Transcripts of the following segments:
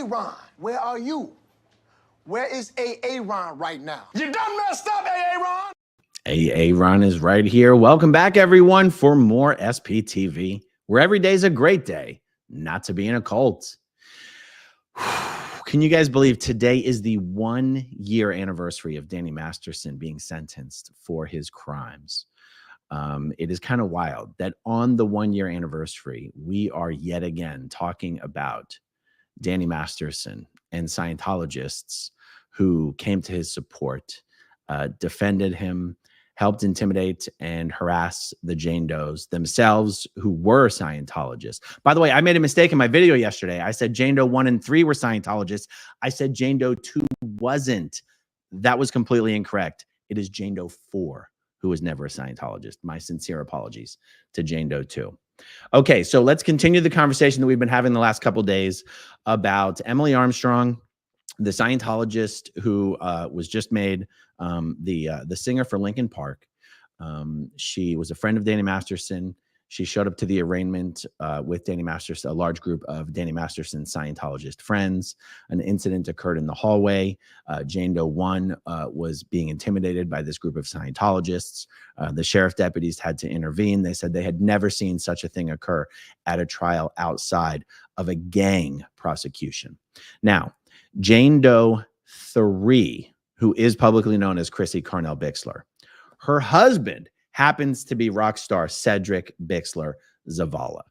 Ron, where are you? Where is Ron right now? You done messed up, Ron! Ron is right here. Welcome back, everyone, for more SPTV, where every day is a great day not to be in a cult. Can you guys believe today is the 1-year anniversary of Danny Masterson being sentenced for his crimes? It is kind of wild that on the 1-year anniversary, we are yet again talking about Danny Masterson and Scientologists who came to his support, defended him, helped intimidate and harass the Jane Does themselves, who were Scientologists. By the way, I made a mistake in my video yesterday. I said Jane Doe 1 and 3 were Scientologists. I said Jane Doe 2 wasn't. That was completely incorrect. It is Jane Doe 4 who was never a Scientologist. My sincere apologies to Jane Doe 2. Okay, so let's continue the conversation that we've been having the last couple of days about Emily Armstrong, the Scientologist who was just made the singer for Linkin Park. She was a friend of Danny Masterson. She showed up to the arraignment with Danny Masterson, a large group of Danny Masterson's Scientologist friends. An incident occurred in the hallway. Jane Doe 1 was being intimidated by this group of Scientologists. The sheriff deputies had to intervene. They said they had never seen such a thing occur at a trial outside of a gang prosecution. Now, Jane Doe 3, who is publicly known as Chrissie Carnell Bixler, her husband happens to be rock star Cedric Bixler-Zavala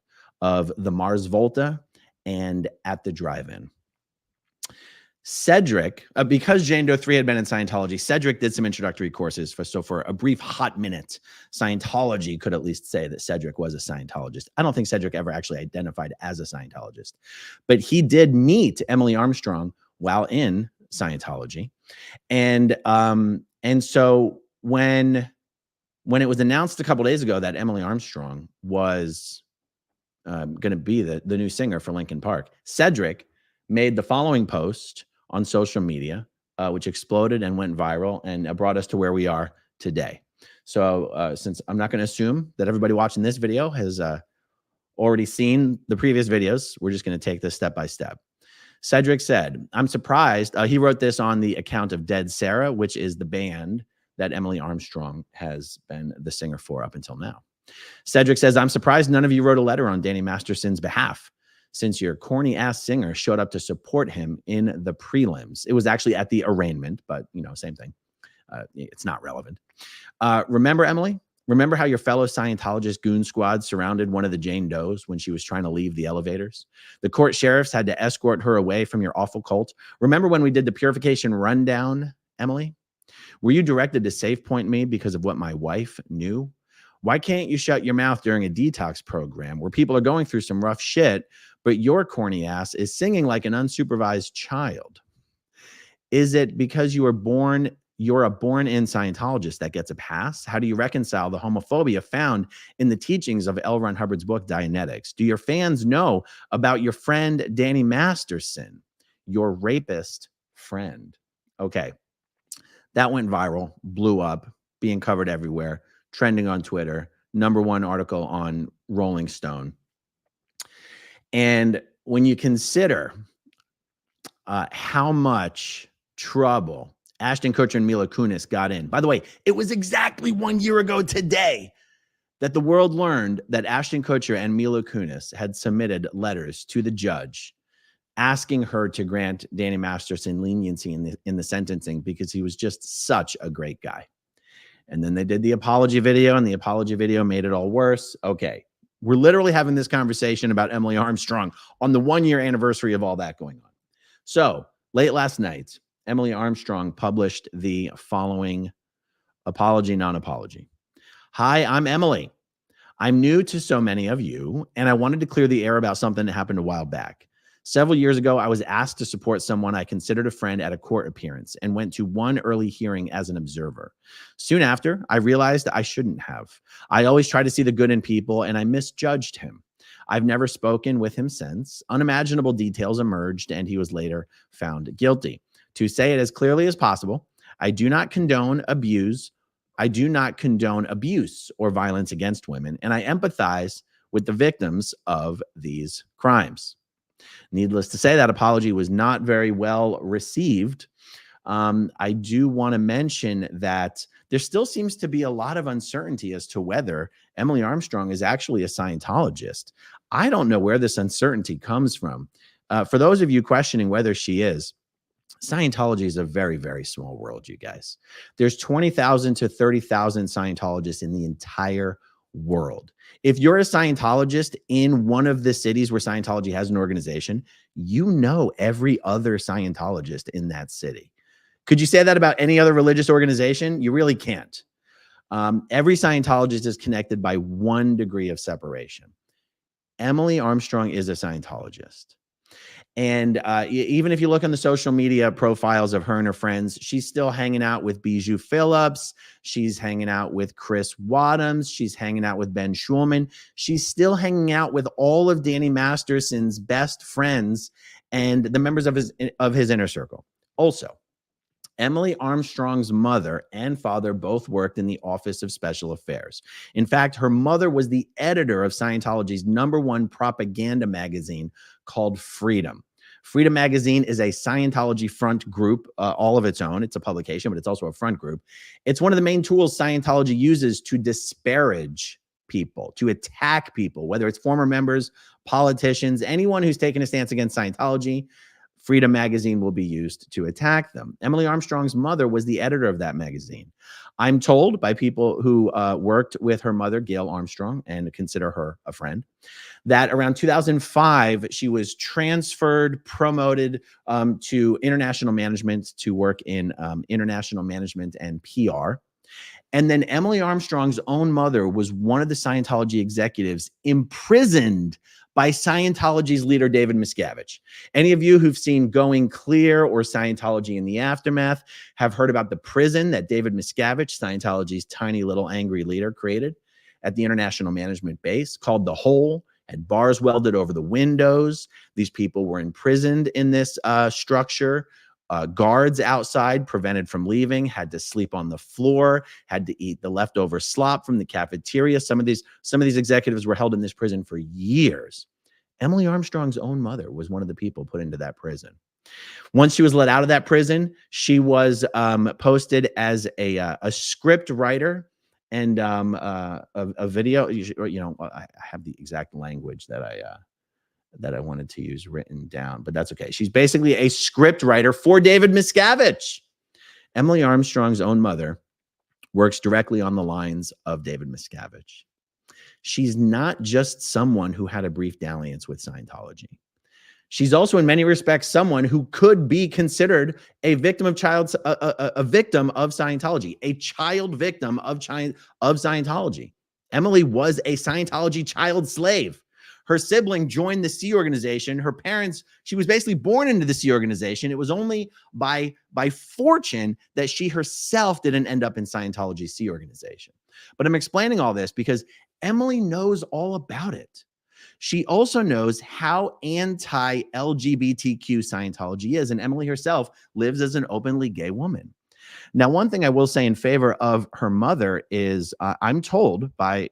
of the Mars Volta and At the Drive-In. Cedric, because Jane Doe 3 had been in Scientology, Cedric did some introductory courses. So for a brief hot minute, Scientology could at least say that Cedric was a Scientologist. I don't think Cedric ever actually identified as a Scientologist, but he did meet Emily Armstrong while in Scientology. And so when it was announced a couple days ago that Emily Armstrong was going to be the new singer for Linkin Park, Cedric made the following post on social media, which exploded and went viral and brought us to where we are today. So since I'm not going to assume that everybody watching this video has already seen the previous videos, we're just going to take this step by step. Cedric said, "I'm surprised." He wrote this on the account of Dead Sarah, which is the band that Emily Armstrong has been the singer for up until now. Cedric says, "I'm surprised none of you wrote a letter on Danny Masterson's behalf, since your corny-ass singer showed up to support him in the prelims." It was actually at the arraignment, but, you know, same thing. It's not relevant. Remember, Emily? Remember how your fellow Scientologist goon squad surrounded one of the Jane Does when she was trying to leave the elevators? The court sheriffs had to escort her away from your awful cult. Remember when we did the purification rundown, Emily? Were you directed to safe point me because of what my wife knew? Why can't you shut your mouth during a detox program where people are going through some rough shit, but your corny ass is singing like an unsupervised child? Is it because you're a born-in Scientologist that gets a pass? How do you reconcile the homophobia found in the teachings of L. Ron Hubbard's book, Dianetics? Do your fans know about your friend Danny Masterson, your rapist friend? Okay. That went viral, blew up, being covered everywhere, trending on Twitter, #1 article on Rolling Stone. And when you consider how much trouble Ashton Kutcher and Mila Kunis got in. By the way, it was exactly 1 year ago today that the world learned that Ashton Kutcher and Mila Kunis had submitted letters to the judge asking her to grant Danny Masterson leniency in the sentencing because he was just such a great guy. And then they did the apology video, and the apology video made it all worse. Okay, we're literally having this conversation about Emily Armstrong on the 1-year anniversary of all that going on. So late last night, Emily Armstrong published the following apology, non-apology. "Hi, I'm Emily. I'm new to so many of you, and I wanted to clear the air about something that happened a while back. Several years ago, I was asked to support someone I considered a friend at a court appearance and went to one early hearing as an observer. Soon after, I realized I shouldn't have. I always try to see the good in people, and I misjudged him. I've never spoken with him since. Unimaginable details emerged, and he was later found guilty. To say it as clearly as possible, I do not condone abuse or violence against women, and I empathize with the victims of these crimes. Needless to say, that apology was not very well received. I do want to mention that there still seems to be a lot of uncertainty as to whether Emily Armstrong is actually a Scientologist. I don't know where this uncertainty comes from. For those of you questioning whether she is, Scientology is a very, very small world, you guys. There's 20,000 to 30,000 Scientologists in the entire world. If you're a Scientologist in one of the cities where Scientology has an organization, you know every other Scientologist in that city. Could you say that about any other religious organization? You really can't. Every Scientologist is connected by 1 degree of separation. Emily Armstrong is a Scientologist. And even if you look on the social media profiles of her and her friends, she's still hanging out with Bijou Phillips. She's hanging out with Chris Wadhams. She's hanging out with Ben Schulman. She's still hanging out with all of Danny Masterson's best friends and the members of his inner circle. Also, Emily Armstrong's mother and father both worked in the Office of Special Affairs. In fact, her mother was the editor of Scientology's #1 propaganda magazine called Freedom. Freedom Magazine is a Scientology front group, all of its own. It's a publication, but it's also a front group. It's one of the main tools Scientology uses to disparage people, to attack people, whether it's former members, politicians, anyone who's taken a stance against Scientology. Freedom Magazine will be used to attack them. Emily Armstrong's mother was the editor of that magazine. I'm told by people who worked with her mother, Gail Armstrong, and consider her a friend, that around 2005, she was transferred, promoted to international management to work in international management and PR. And then Emily Armstrong's own mother was one of the Scientology executives imprisoned by Scientology's leader, David Miscavige. Any of you who've seen Going Clear or Scientology in the Aftermath have heard about the prison that David Miscavige, Scientology's tiny little angry leader, created at the International Management Base called The Hole, had bars welded over the windows. These people were imprisoned in this structure. Guards outside prevented from leaving, had to sleep on the floor, had to eat the leftover slop from the cafeteria. Some of these executives were held in this prison for years. Emily Armstrong's own mother was one of the people put into that prison. Once she was let out of that prison, she was posted as a script writer and a video. I have the exact language that I wanted to use written down, but that's okay. She's basically a script writer for David Miscavige. Emily Armstrong's own mother works directly on the lines of David Miscavige. She's not just someone who had a brief dalliance with Scientology. She's also, in many respects, someone who could be considered a victim of a victim of Scientology, a child victim of Scientology. Emily was a Scientology child slave. Her sibling joined the Sea organization. Her parents, she was basically born into the Sea organization. It was only by fortune that she herself didn't end up in Scientology's Sea organization. But I'm explaining all this because Emily knows all about it. She also knows how anti-LGBTQ Scientology is, and Emily herself lives as an openly gay woman. Now, one thing I will say in favor of her mother is I'm told by,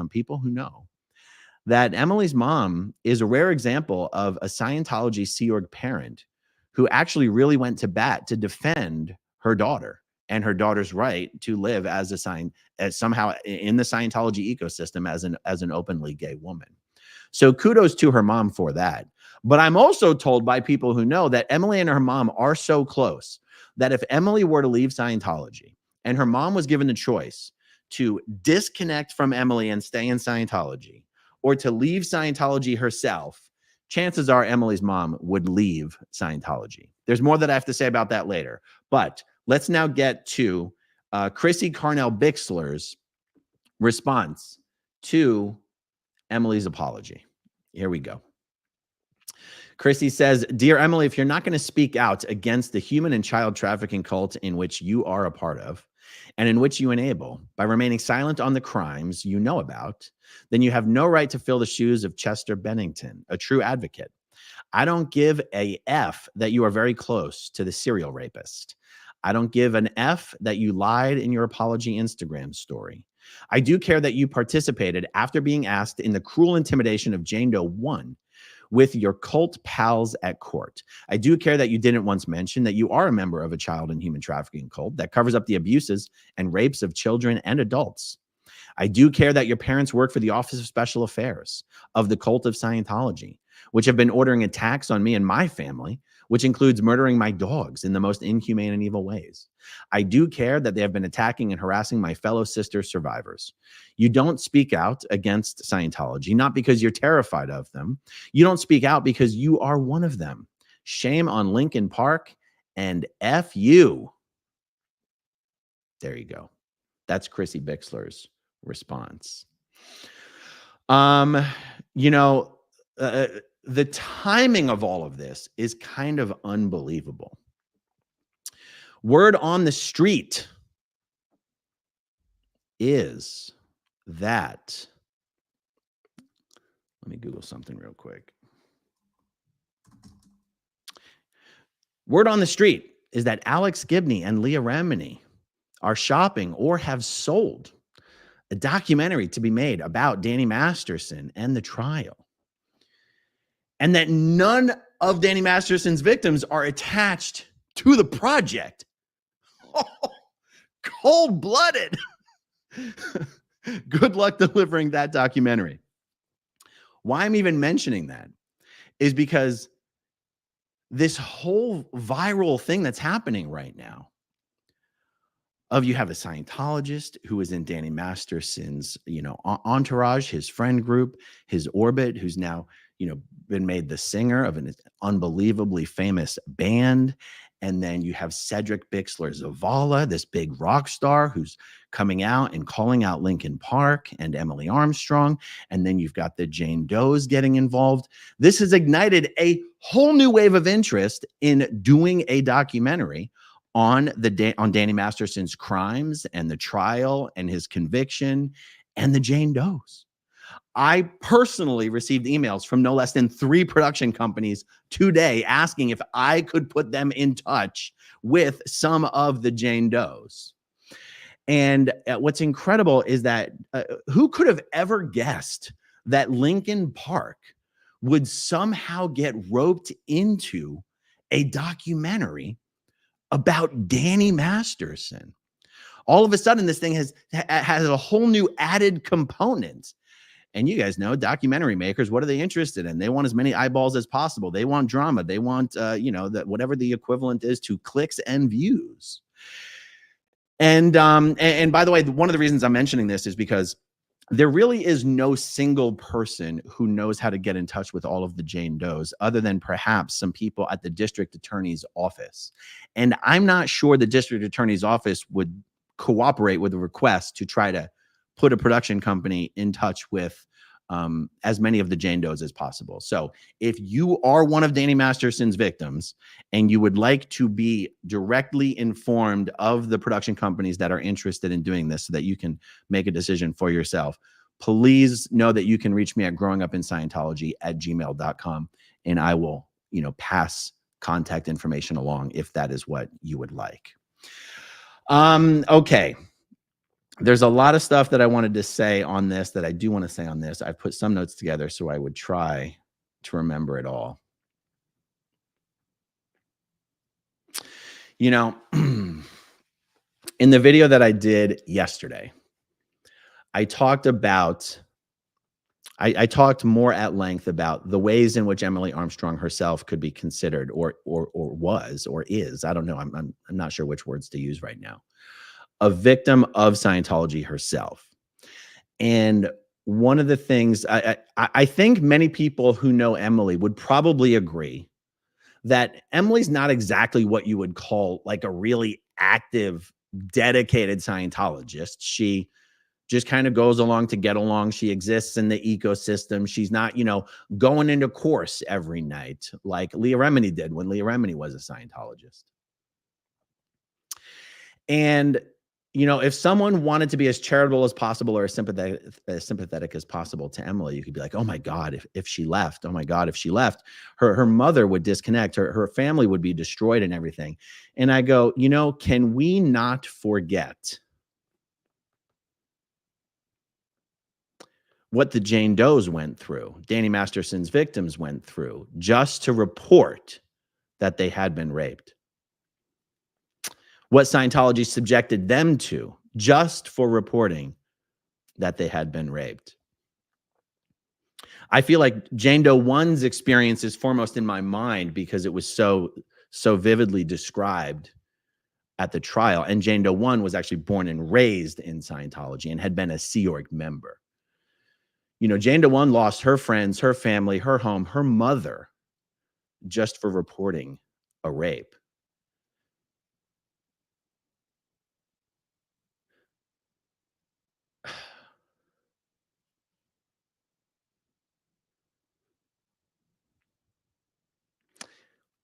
people who know that Emily's mom is a rare example of a Scientology Sea Org parent who actually really went to bat to defend her daughter and her daughter's right to live as somehow in the Scientology ecosystem as an openly gay woman. So kudos to her mom for that. But I'm also told by people who know that Emily and her mom are so close that if Emily were to leave Scientology and her mom was given the choice to disconnect from Emily and stay in Scientology, or to leave Scientology herself, chances are Emily's mom would leave Scientology. There's more that I have to say about that later. But let's now get to Chrissie Carnell Bixler's response to Emily's apology. Here we go. Chrissie says, "Dear Emily, if you're not going to speak out against the human and child trafficking cult in which you are a part of and in which you enable by remaining silent on the crimes you know about, then you have no right to fill the shoes of Chester Bennington, a true advocate. I don't give a F that you are very close to the serial rapist. I don't give an F that you lied in your apology Instagram story. I do care that you participated after being asked in the cruel intimidation of Jane Doe 1, with your cult pals at court. I do care that you didn't once mention that you are a member of a child and human trafficking cult that covers up the abuses and rapes of children and adults. I do care that your parents work for the Office of Special Affairs of the cult of Scientology, which have been ordering attacks on me and my family, which includes murdering my dogs in the most inhumane and evil ways. I do care that they have been attacking and harassing my fellow sister survivors. You don't speak out against Scientology, not because you're terrified of them. You don't speak out because you are one of them. Shame on Linkin Park and F you. There you go. That's Chrissie Bixler's response. You know, the timing of all of this is kind of unbelievable. Word on the street is that, let me Google something real quick. Word on the street is that Alex Gibney and Leah Remini are shopping or have sold a documentary to be made about Danny Masterson and the trial. And that none of Danny Masterson's victims are attached to the project. Oh, cold-blooded. Good luck delivering that documentary. Why I'm even mentioning that is because this whole viral thing that's happening right now of you have a Scientologist who is in Danny Masterson's, entourage, his friend group, his orbit, who's now, been made the singer of an unbelievably famous band. And then you have Cedric Bixler-Zavala, this big rock star who's coming out and calling out Linkin Park and Emily Armstrong. And then you've got the Jane Does getting involved. This has ignited a whole new wave of interest in doing a documentary on Danny Masterson's crimes and the trial and his conviction and the Jane Does. I personally received emails from no less than 3 production companies today asking if I could put them in touch with some of the Jane Does. And what's incredible is that who could have ever guessed that Linkin Park would somehow get roped into a documentary about Danny Masterson? All of a sudden, this thing has a whole new added component. And you guys know documentary makers, what are they interested in? They want as many eyeballs as possible. They want drama. They want, that whatever the equivalent is to clicks and views. And by the way, one of the reasons I'm mentioning this is because there really is no single person who knows how to get in touch with all of the Jane Does other than perhaps some people at the district attorney's office. And I'm not sure the district attorney's office would cooperate with a request to try to put a production company in touch with as many of the Jane Does as possible. So if you are one of Danny Masterson's victims and you would like to be directly informed of the production companies that are interested in doing this so that you can make a decision for yourself, please know that you can reach me at growingupinscientology@gmail.com, and I will, pass contact information along if that is what you would like. Okay. There's a lot of stuff that I wanted to say on this that I do want to say on this. I've put some notes together so I would try to remember it all. In the video that I did yesterday, I talked more at length about the ways in which Emily Armstrong herself could be considered or was or is. I don't know. I'm not sure which words to use right now. A victim of Scientology herself. And one of the things I think many people who know Emily would probably agree that Emily's not exactly what you would call like a really active, dedicated Scientologist. She just kind of goes along to get along. She exists in the ecosystem. She's not, going into course every night like Leah Remini did when Leah Remini was a Scientologist. And if someone wanted to be as charitable as possible or as sympathetic as possible to Emily, you could be like, oh my God, if she left, oh my God, if she left, her mother would disconnect, her family would be destroyed and everything. And I go, can we not forget what the Jane Does went through, Danny Masterson's victims went through, just to report that they had been raped. What Scientology subjected them to, just for reporting that they had been raped. I feel like Jane Doe 1's experience is foremost in my mind because it was so vividly described at the trial. And Jane Doe 1 was actually born and raised in Scientology and had been a Sea Org member. You know, Jane Doe 1 lost her friends, her family, her home, her mother, just for reporting a rape.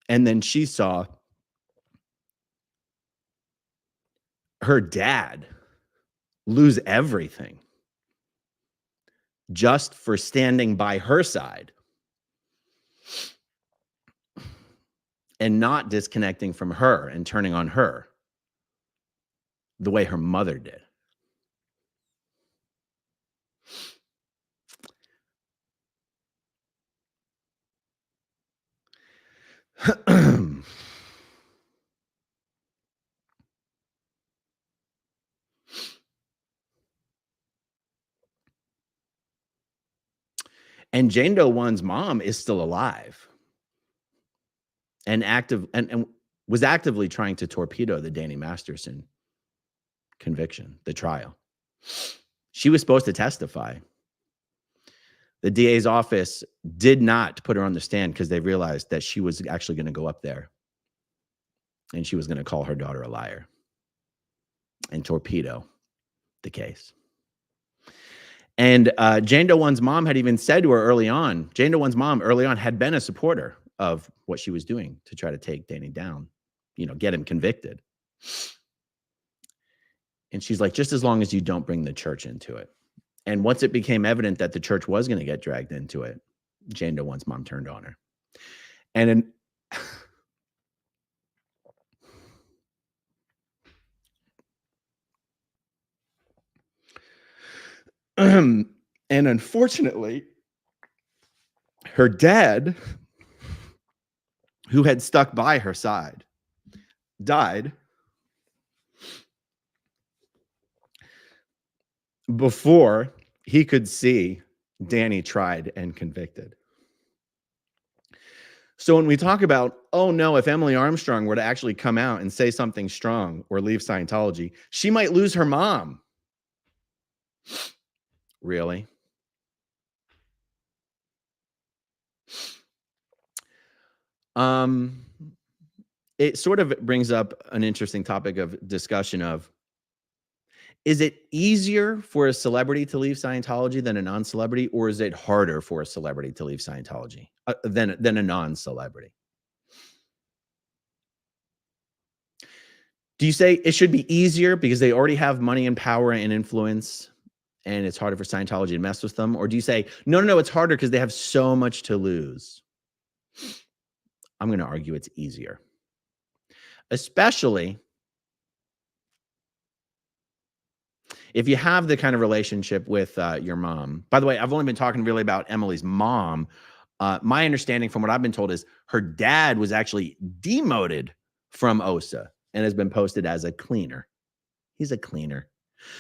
And then she saw her dad lose everything just for standing by her side and not disconnecting from her and turning on her the way her mother did. And Jane Doe 1's mom is still alive and active and was actively trying to torpedo the Danny Masterson conviction, the trial. She was supposed to testify. The DA's office did not put her on the stand because they realized that she was actually going to go up there and she was going to call her daughter a liar and torpedo the case. And Jane Doe 1's mom had even said to her early on, Jane Doe 1's mom early on had been a supporter of what she was doing to try to take Danny down, you know, get him convicted. And she's like, just as long as you don't bring the church into it. And once it became evident that the church was going to get dragged into it, Jane Doe 1's mom turned on her. And and unfortunately, her dad, who had stuck by her side, died before he could see Danny tried and convicted. So when we talk about, oh no, if Emily Armstrong were to actually come out and say something strong or leave Scientology, she might lose her mom. Really? It sort of brings up an interesting topic of discussion of, is it easier for a celebrity to leave Scientology than a non-celebrity, or is it harder for a celebrity to leave Scientology than a non-celebrity? Do you say it should be easier because they already have money and power and influence and it's harder for Scientology to mess with them? Or do you say, no, it's harder because they have so much to lose? I'm going to argue it's easier. Especially if you have the kind of relationship with your mom. By the way, I've only been talking really about Emily's mom. My understanding from what I've been told is her dad was actually demoted from OSA and has been posted as a cleaner. He's a cleaner.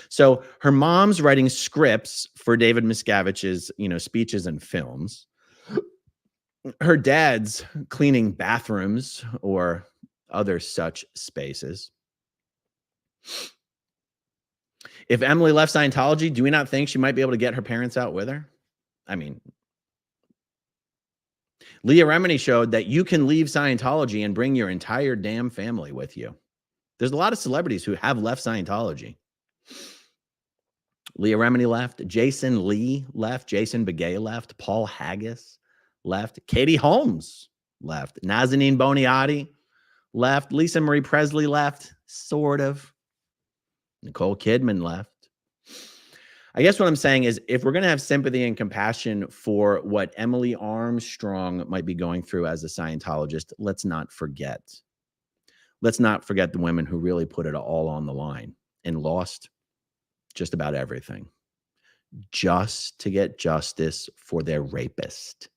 So her mom's writing scripts for David Miscavige's, speeches and films. Her dad's cleaning bathrooms or other such spaces. If Emily left Scientology, do we not think she might be able to get her parents out with her? I mean, Leah Remini showed that you can leave Scientology and bring your entire damn family with you. There's a lot of celebrities who have left Scientology. Leah Remini left. Jason Lee left. Jason Begay left. Paul Haggis left. Katie Holmes left. Nazanin Boniati left. Lisa Marie Presley left, sort of. Nicole Kidman left. I guess what I'm saying is, if we're going to have sympathy and compassion for what Emily Armstrong might be going through as a Scientologist, let's not forget. Let's not forget the women who really put it all on the line and lost just about everything just to get justice for their rapist.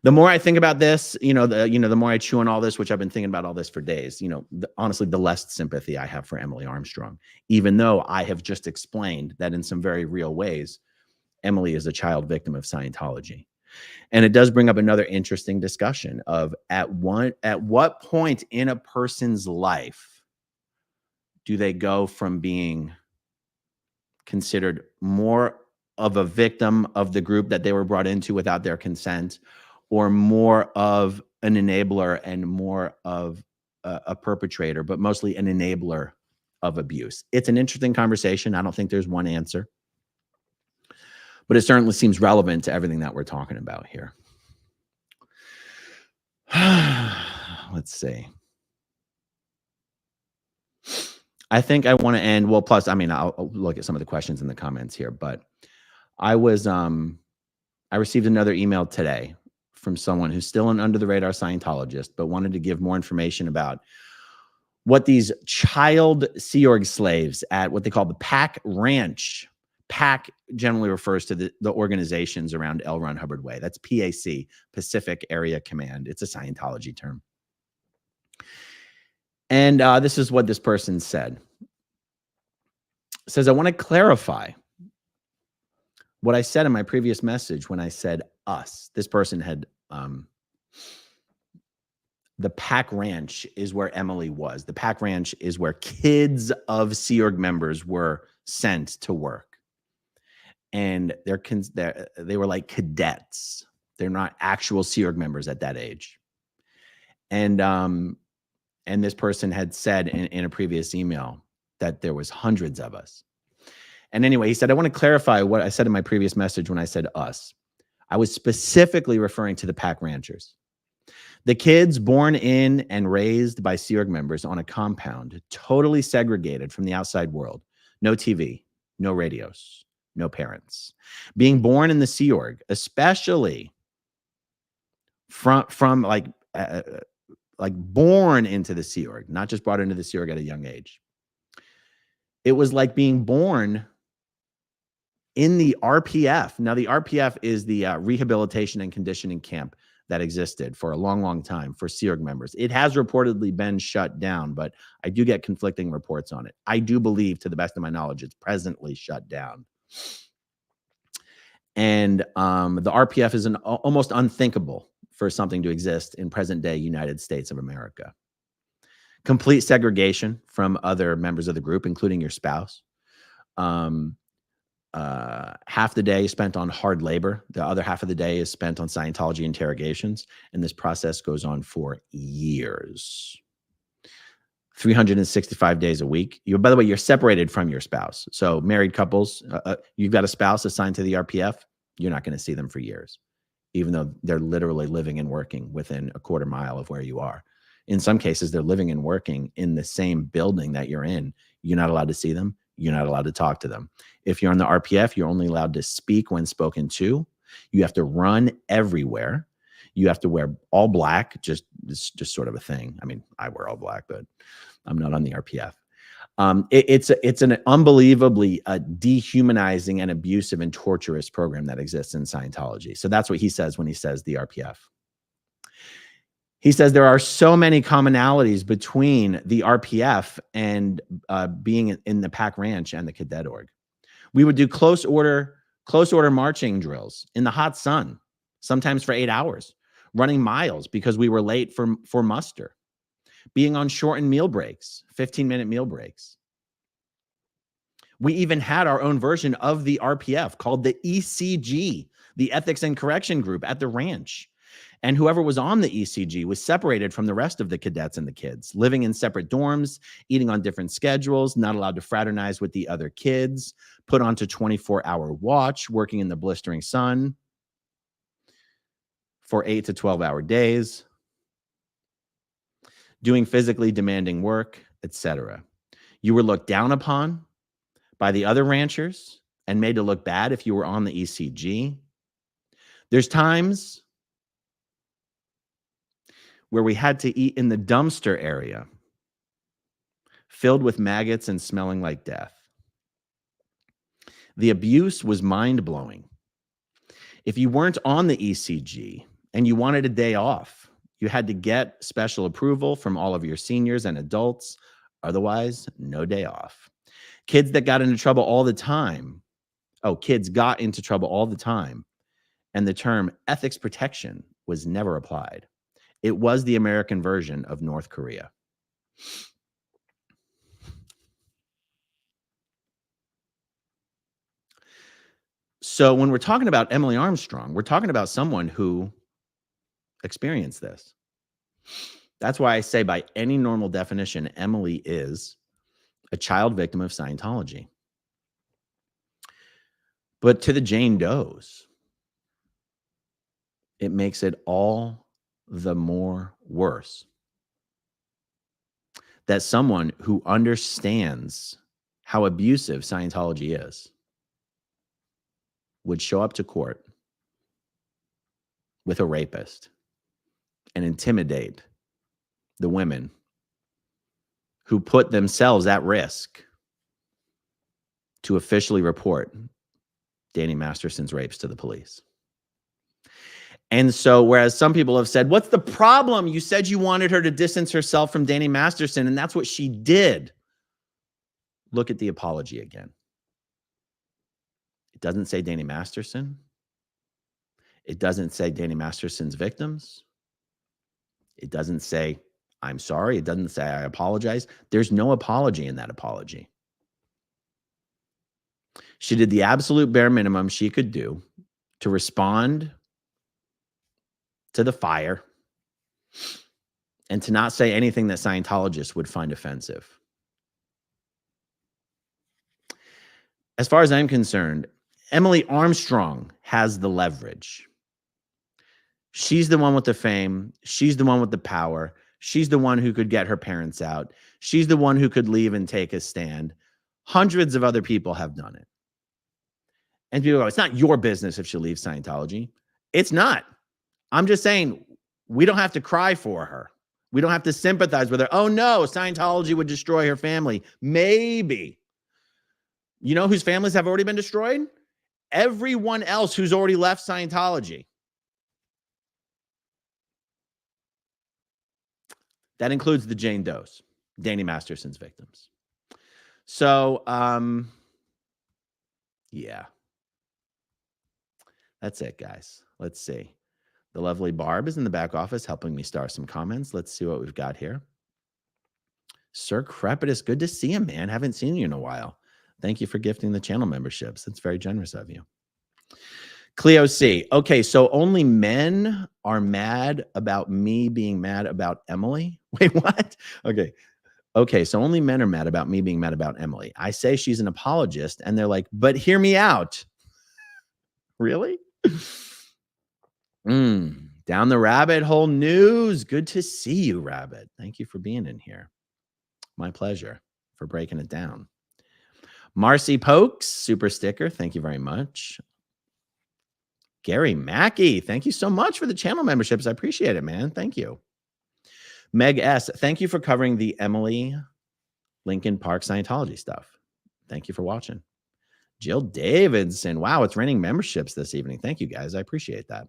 The more I think about this, the more I chew on all this, which I've been thinking about all this for days, honestly, the less sympathy I have for Emily Armstrong, even though I have just explained that in some very real ways, Emily is a child victim of Scientology. And it does bring up another interesting discussion of at what point in a person's life do they go from being considered more of a victim of the group that they were brought into without their consent, or more of an enabler and more of a perpetrator, but mostly an enabler of abuse. It's an interesting conversation. I don't think there's one answer, but it certainly seems relevant to everything that we're talking about here. Let's see. I think I want to end, well, plus, I'll look at some of the questions in the comments here, but I received another email today from someone who's still an under the radar Scientologist, but wanted to give more information about what these child Sea Org slaves at what they call the Pack Ranch. PAC generally refers to the organizations around L. Ron Hubbard Way. That's PAC, Pacific Area Command. It's a Scientology term. And this is what this person said. It says, I want to clarify what I said in my previous message when I said us. This person had, the Pack Ranch is where Emily was. The Pack Ranch is where kids of Sea Org members were sent to work. And they were like cadets. They're not actual Sea Org members at that age. And this person had said in a previous email that there was hundreds of us. And anyway, he said, I want to clarify what I said in my previous message when I said us. I was specifically referring to the Pack Ranchers. The kids born in and raised by Sea Org members on a compound, totally segregated from the outside world. No TV, no radios, no parents. Being born in the Sea Org, especially from like born into the Sea Org, not just brought into the Sea Org at a young age. It was like being born in the RPF. Now, the RPF is the rehabilitation and conditioning camp that existed for a long, long time for Sea Org members. It has reportedly been shut down, but I do get conflicting reports on it. I do believe, to the best of my knowledge, it's presently shut down. And the RPF is almost unthinkable for something to exist in present-day United States of America. Complete segregation from other members of the group, including your spouse. Half the day is spent on hard labor. The other half of the day is spent on Scientology interrogations. And this process goes on for years. 365 days a week. By the way, you're separated from your spouse. So married couples, you've got a spouse assigned to the RPF, you're not going to see them for years, even though they're literally living and working within a quarter mile of where you are. In some cases, they're living and working in the same building that you're in. You're not allowed to see them. You're not allowed to talk to them. If you're on the RPF, you're only allowed to speak when spoken to. You have to run everywhere. You have to wear all black. It's just sort of a thing. I mean, I wear all black, but I'm not on the RPF. It's an unbelievably dehumanizing and abusive and torturous program that exists in Scientology. So that's what he says when he says the RPF. He says there are so many commonalities between the RPF and being in the Pack Ranch and the Cadet Org. We would do close order marching drills in the hot sun, sometimes for 8 hours, running miles because we were late for muster, being on shortened meal breaks, 15-minute meal breaks. We even had our own version of the RPF called the ECG, the Ethics and Correction Group at the ranch. And whoever was on the ECG was separated from the rest of the cadets and the kids, living in separate dorms, eating on different schedules, not allowed to fraternize with the other kids, put onto 24-hour watch, working in the blistering sun for 8 to 12-hour days, doing physically demanding work, etc. You were looked down upon by the other ranchers and made to look bad if you were on the ECG. There's times where we had to eat in the dumpster area, filled with maggots and smelling like death. The abuse was mind-blowing. If you weren't on the ECG and you wanted a day off, you had to get special approval from all of your seniors and adults. Otherwise, no day off. Kids got into trouble all the time. And the term ethics protection was never applied. It was the American version of North Korea. So when we're talking about Emily Armstrong, we're talking about someone who experienced this. That's why I say by any normal definition, Emily is a child victim of Scientology. But to the Jane Does, it makes it all the more worse that someone who understands how abusive Scientology is would show up to court with a rapist and intimidate the women who put themselves at risk to officially report Danny Masterson's rapes to the police. And so, whereas some people have said, what's the problem? You said you wanted her to distance herself from Danny Masterson, and that's what she did. Look at the apology again. It doesn't say Danny Masterson. It doesn't say Danny Masterson's victims. It doesn't say, I'm sorry. It doesn't say, I apologize. There's no apology in that apology. She did the absolute bare minimum she could do to respond to the fire and to not say anything that Scientologists would find offensive. As far as I'm concerned, Emily Armstrong has the leverage. She's the one with the fame. She's the one with the power. She's the one who could get her parents out. She's the one who could leave and take a stand. Hundreds of other people have done it. And people go, it's not your business if she leaves Scientology. It's not. I'm just saying, we don't have to cry for her. We don't have to sympathize with her. Oh no, Scientology would destroy her family. Maybe. You know whose families have already been destroyed? Everyone else who's already left Scientology. That includes the Jane Does, Danny Masterson's victims. So, yeah. That's it, guys. Let's see. The lovely Barb is in the back office helping me star some comments. Let's see what we've got here. Sir Crepitus, good to see you, man. Haven't seen you in a while. Thank you for gifting the channel memberships. That's very generous of you. Cleo C. Okay, so only men are mad about me being mad about Emily? Wait, what? Okay, so only men are mad about me being mad about Emily. I say she's an apologist, and they're like, but hear me out. Really? Down the rabbit hole news. Good to see you, Rabbit. Thank you for being in here. My pleasure for breaking it down. Marcy Pokes, super sticker. Thank you very much. Gary Mackey, thank you so much for the channel memberships. I appreciate it, man. Thank you. Meg S, thank you for covering the Emily Linkin Park Scientology stuff. Thank you for watching. Jill Davidson, wow, it's raining memberships this evening. Thank you, guys. I appreciate that.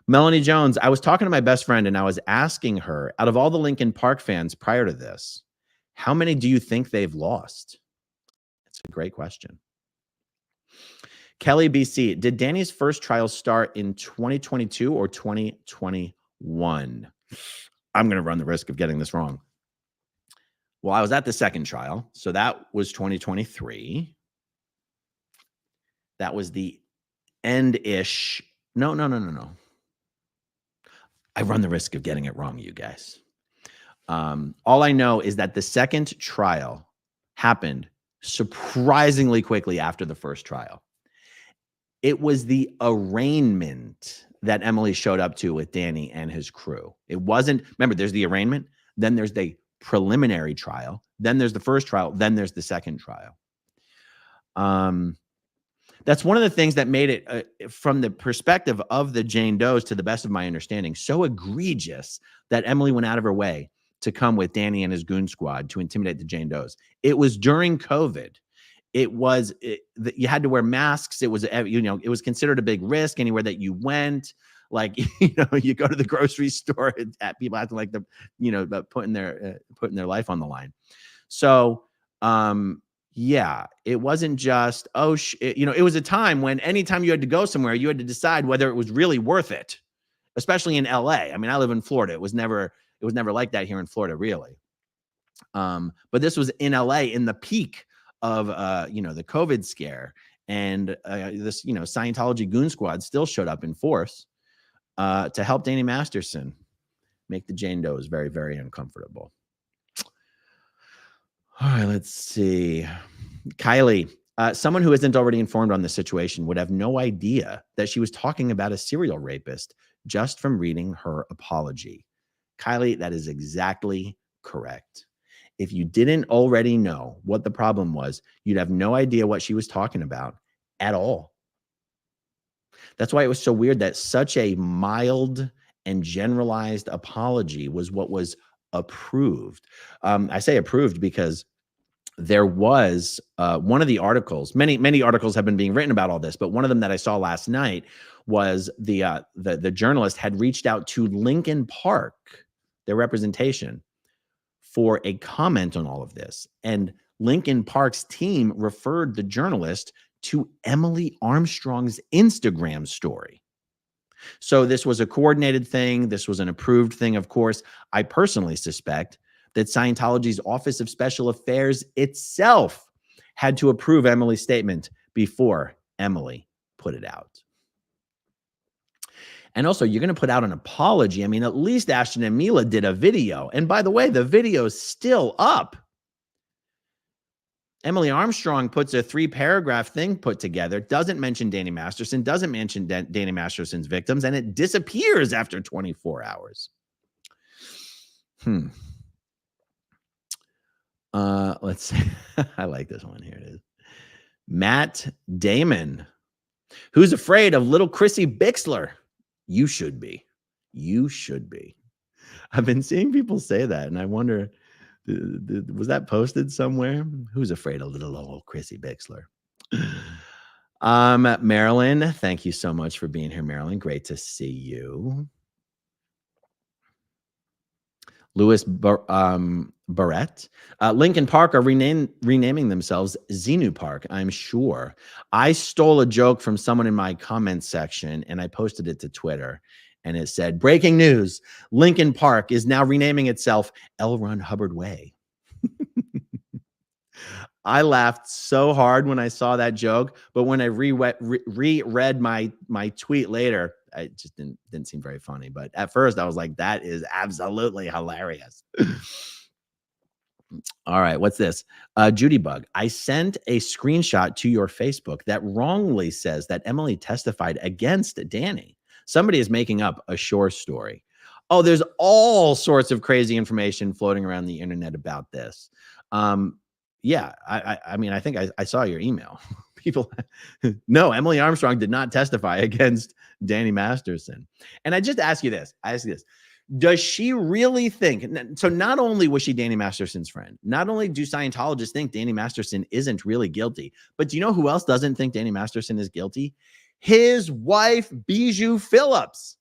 Melanie Jones, I was talking to my best friend and I was asking her, out of all the Linkin Park fans prior to this, how many do you think they've lost? That's a great question. Kelly BC, did Danny's first trial start in 2022 or 2021? I'm going to run the risk of getting this wrong. Well, I was at the second trial, so that was 2023. That was the end-ish. No. I run the risk of getting it wrong, you guys. All I know is that the second trial happened surprisingly quickly after the first trial. It was the arraignment that Emily showed up to with Danny and his crew. It wasn't, remember, there's the arraignment, then there's the preliminary trial, then there's the first trial, then there's the second trial. That's one of the things that made it, from the perspective of the Jane Does, to the best of my understanding, so egregious that Emily went out of her way to come with Danny and his goon squad to intimidate the Jane Does. It was during COVID. you had to wear masks. It was, it was considered a big risk anywhere that you went. Like, you go to the grocery store at people acting like putting their life on the line. So, yeah, it wasn't just, it was a time when anytime you had to go somewhere, you had to decide whether it was really worth it, especially in LA. I mean, I live in Florida. It was never like that here in Florida, really. But this was in LA in the peak of, the COVID scare. And this, Scientology goon squad still showed up in force to help Danny Masterson make the Jane Does very, very uncomfortable. All right, let's see. Kylie, someone who isn't already informed on the situation would have no idea that she was talking about a serial rapist just from reading her apology. Kylie, that is exactly correct. If you didn't already know what the problem was, you'd have no idea what she was talking about at all. That's why it was so weird that such a mild and generalized apology was what was approved. I say approved because there was one of the articles, many articles have been being written about all this, but one of them that I saw last night was the journalist had reached out to Linkin Park, their representation, for a comment on all of this. And Linkin Park's team referred the journalist to Emily Armstrong's Instagram story. So this was a coordinated thing. This was an approved thing, of course. I personally suspect that Scientology's Office of Special Affairs itself had to approve Emily's statement before Emily put it out. And also, you're going to put out an apology. I mean, at least Ashton and Mila did a video. And by the way, the video's still up. Emily Armstrong puts a 3-paragraph thing put together, doesn't mention Danny Masterson, doesn't mention Danny Masterson's victims, and it disappears after 24 hours. Let's see. I like this one. Here it is. Matt Damon. Who's afraid of little Chrissie Bixler? You should be. You should be. I've been seeing people say that, and I wonder, was that posted somewhere? Who's afraid of little old Chrissie Bixler? Marilyn, thank you so much for being here, Marilyn. Great to see you. Louis Barrett. Linkin Park are renaming themselves Xenu Park, I'm sure. I stole a joke from someone in my comments section, and I posted it to Twitter. And it said, breaking news, Linkin Park is now renaming itself L. Ron Hubbard Way. I laughed so hard when I saw that joke, but when I reread my tweet later, it just didn't seem very funny. But at first I was like, that is absolutely hilarious. All right, what's this? Judy Bug, I sent a screenshot to your Facebook that wrongly says that Emily testified against Danny. Somebody is making up a shore story. Oh, there's all sorts of crazy information floating around the internet about this. Yeah, I mean, I think I saw your email. People, no, Emily Armstrong did not testify against Danny Masterson. And I just ask you this. Does she really think, so not only was she Danny Masterson's friend, not only do Scientologists think Danny Masterson isn't really guilty, but do you know who else doesn't think Danny Masterson is guilty? His wife, Bijou Phillips.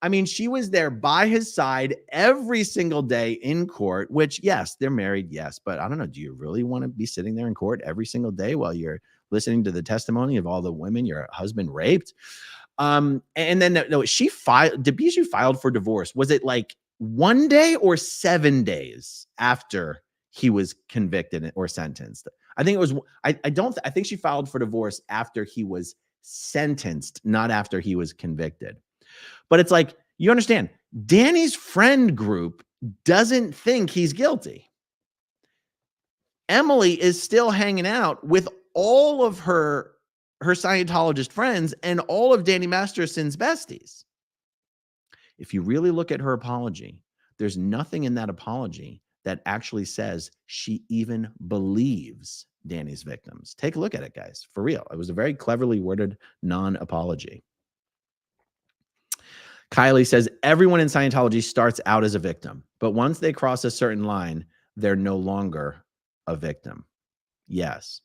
I mean, she was there by his side every single day in court, which, yes, they're married, yes. But I don't know, do you really want to be sitting there in court every single day while you're listening to the testimony of all the women your husband raped? And then no, Bijou filed for divorce. Was it like 1 day or 7 days after he was convicted or sentenced? I think it was, I think she filed for divorce after he was sentenced, not after he was convicted. But it's like, you understand, Danny's friend group doesn't think he's guilty. Emily is still hanging out with all of her Scientologist friends and all of Danny Masterson's besties. If you really look at her apology, there's nothing in that apology that actually says she even believes Danny's victims. Take a look at it, guys. For real. It was a very cleverly worded non-apology. Kylie says, everyone in Scientology starts out as a victim, but once they cross a certain line, they're no longer a victim. Yes.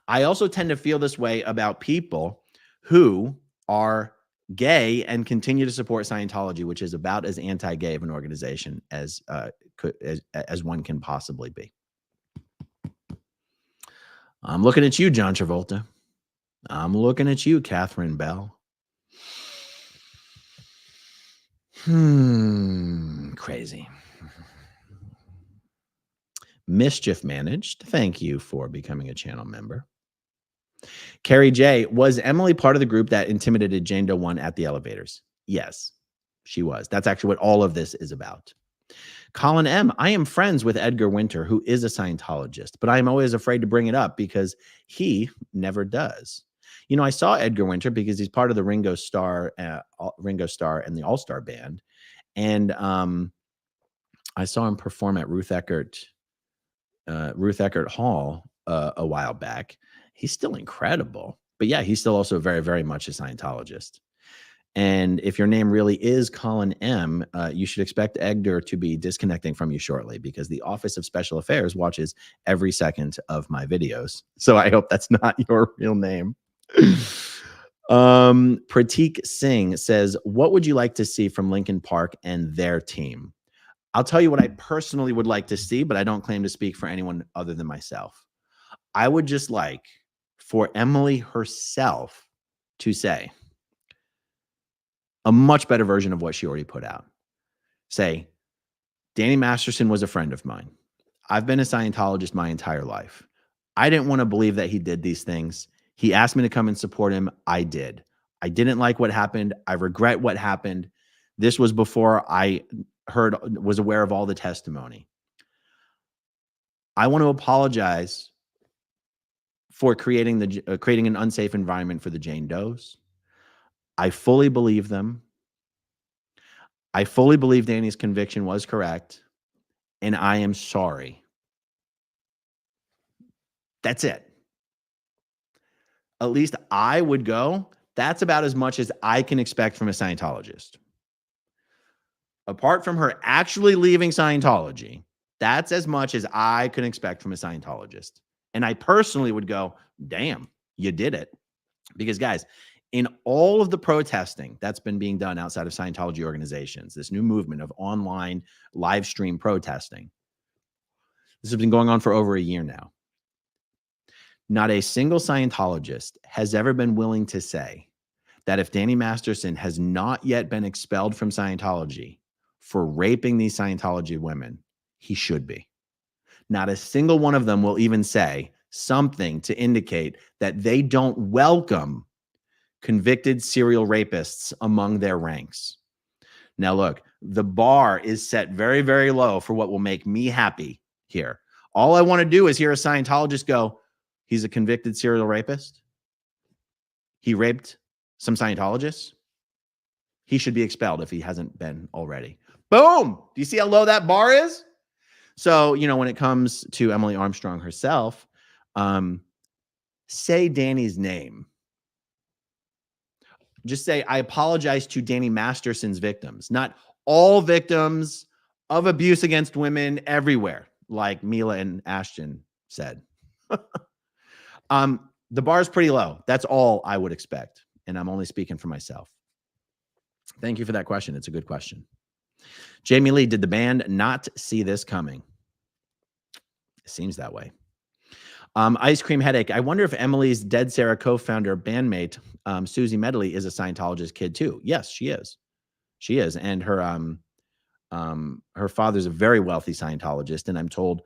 I also tend to feel this way about people who are gay and continue to support Scientology, which is about as anti-gay of an organization as one can possibly be. I'm looking at you, John Travolta. I'm looking at you, Catherine Bell. Crazy. Mischief Managed, thank you for becoming a channel member. Carrie J, was Emily part of the group that intimidated Jane Doe 1 at the elevators? Yes, she was. That's actually what all of this is about. Colin M, I am friends with Edgar Winter, who is a Scientologist, but I'm always afraid to bring it up because he never does. You know, I saw Edgar Winter because he's part of the Ringo Starr and the All-Star Band. And I saw him perform at Ruth Eckert Hall a while back. He's still incredible. But yeah, he's still also very, very much a Scientologist. And if your name really is Colin M., you should expect Edgar to be disconnecting from you shortly because the Office of Special Affairs watches every second of my videos. So I hope that's not your real name. Pratik Singh says, what would you like to see from Linkin Park and their team? I'll tell you what I personally would like to see, but I don't claim to speak for anyone other than myself. I would just like for Emily herself to say a much better version of what she already put out. Say, Danny Masterson was a friend of mine. I've been a Scientologist my entire life. I didn't want to believe that he did these things. He asked me to come and support him. I did. I didn't like what happened. I regret what happened. This was before I was aware of all the testimony. I want to apologize for creating an unsafe environment for the Jane Does. I fully believe them. I fully believe Danny's conviction was correct, and I am sorry. That's it. At least I would go. That's about as much as I can expect from a Scientologist. Apart from her actually leaving Scientology, that's as much as I can expect from a Scientologist. And I personally would go, damn, you did it. Because guys, in all of the protesting that's been being done outside of Scientology organizations, this new movement of online live stream protesting, this has been going on for over a year now. Not a single Scientologist has ever been willing to say that if Danny Masterson has not yet been expelled from Scientology for raping these Scientology women, he should be. Not a single one of them will even say something to indicate that they don't welcome convicted serial rapists among their ranks. Now, look, the bar is set very, very low for what will make me happy here. All I want to do is hear a Scientologist go, he's a convicted serial rapist. He raped some Scientologists. He should be expelled if he hasn't been already. Boom! Do you see how low that bar is? So, you know, when it comes to Emily Armstrong herself, say Danny's name. Just say, I apologize to Danny Masterson's victims, not all victims of abuse against women everywhere, like Mila and Ashton said. The bar is pretty low. That's all I would expect. And I'm only speaking for myself. Thank you for that question. It's a good question. Jamie Lee, did the band not see this coming? It seems that way. Ice Cream Headache. I wonder if Emily's Dead Sarah co-founder bandmate, Siouxsie Medley, is a Scientologist kid too. Yes, she is. She is. And her father's a very wealthy Scientologist. And I'm told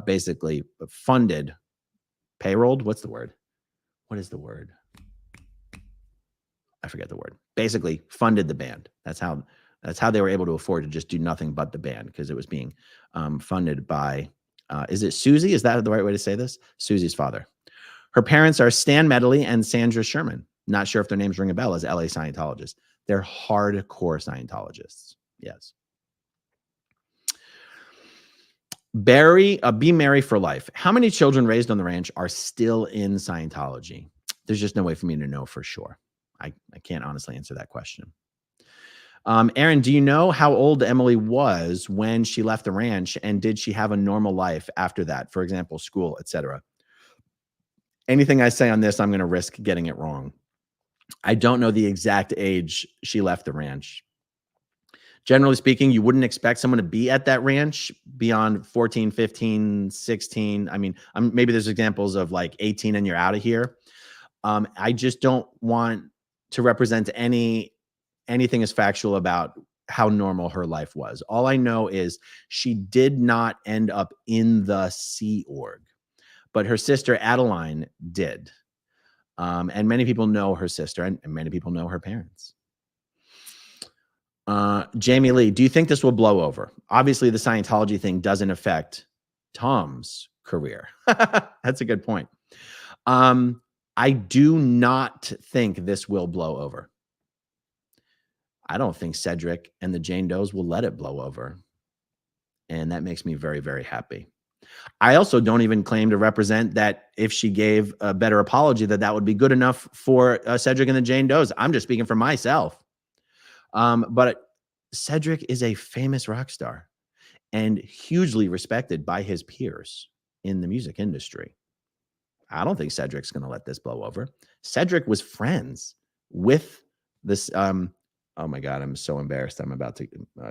basically funded, payrolled. What's the word? What is the word? I forget the word. Basically funded the band. That's how they were able to afford to just do nothing but the band, because it was being funded by, is it Siouxsie? Is that the right way to say this? Siouxsie's father. Her parents are Stan Medley and Sandra Sherman. Not sure if their names ring a bell as LA Scientologists. They're hardcore Scientologists. Yes. Be Merry for Life. How many children raised on the ranch are still in Scientology? There's just no way for me to know for sure. I can't honestly answer that question. Aaron, do you know how old Emily was when she left the ranch, and did she have a normal life after that? For example, school, etc. anything I say on this, I'm going to risk getting it wrong. I don't know the exact age she left the ranch. Generally speaking, you wouldn't expect someone to be at that ranch beyond 14, 15, 16. I mean, maybe there's examples of like 18 and you're out of here. I just don't want to represent anything as factual about how normal her life was. All I know is she did not end up in the Sea Org, but her sister Adeline did. And many people know her sister, and many people know her parents. Jamie Lee, do you think this will blow over? Obviously, the Scientology thing doesn't affect Tom's career. That's a good point. I do not think this will blow over. I don't think Cedric and the Jane Does will let it blow over. And that makes me very, very happy. I also don't even claim to represent that if she gave a better apology, that would be good enough for Cedric and the Jane Does. I'm just speaking for myself. But Cedric is a famous rock star and hugely respected by his peers in the music industry. I don't think Cedric's going to let this blow over. Cedric was friends with this. Oh my God, I'm so embarrassed. I'm about to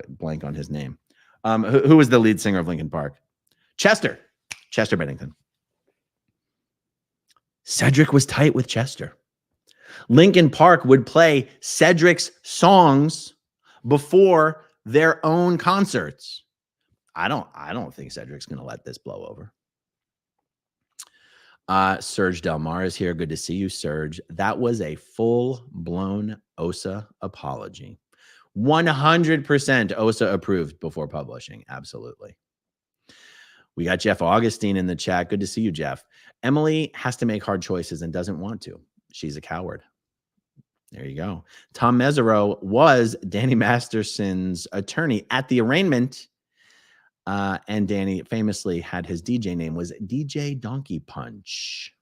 blank on his name. Who was the lead singer of Linkin Park? Chester Bennington. Cedric was tight with Chester. Linkin Park would play Cedric's songs before their own concerts. I don't think Cedric's going to let this blow over. Serge Delmar is here. Good to see you, Serge. That was a full-blown OSA apology. 100% OSA approved before publishing. Absolutely. We got Jeff Augustine in the chat. Good to see you, Jeff. Emily has to make hard choices and doesn't want to. She's a coward. There you go. Tom Mesereau was Danny Masterson's attorney at the arraignment. And Danny famously had his DJ name was DJ Donkey Punch.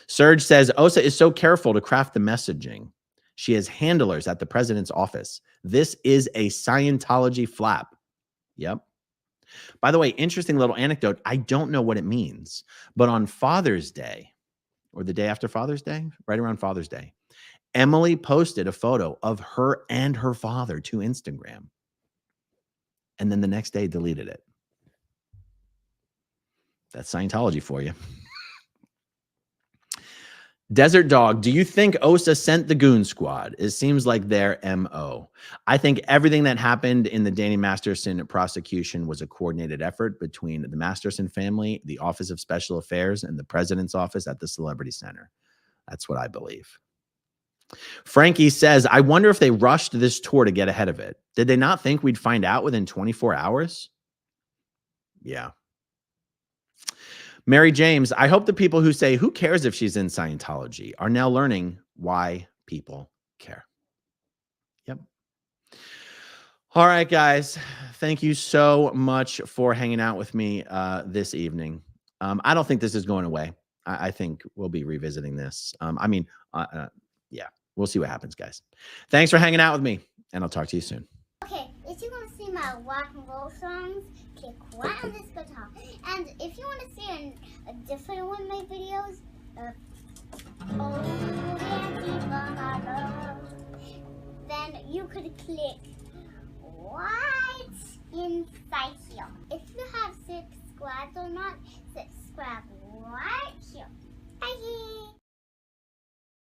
Serge says, OSA is so careful to craft the messaging. She has handlers at the president's office. This is a Scientology flap. Yep. By the way, interesting little anecdote. I don't know what it means, but on Father's Day or the day after Father's Day, right around Father's Day, Emily posted a photo of her and her father to Instagram. And then the next day deleted it. That's Scientology for you. Desert Dog, do you think OSA sent the Goon Squad? It seems like their MO. I think everything that happened in the Danny Masterson prosecution was a coordinated effort between the Masterson family, the Office of Special Affairs, and the president's office at the Celebrity Center. That's what I believe. Frankie says, I wonder if they rushed this tour to get ahead of it. Did they not think we'd find out within 24 hours? Yeah. Mary James, I hope the people who say, who cares if she's in Scientology, are now learning why people care. Yep. All right, guys. Thank you so much for hanging out with me this evening. I don't think this is going away. I think we'll be revisiting this. Yeah, we'll see what happens, guys. Thanks for hanging out with me, and I'll talk to you soon. Okay, if you want to see my rock and roll songs, click right on this guitar. And if you want to see a different one of my videos, then you could click right inside here. If you have subscribed or not, subscribe right here. Bye.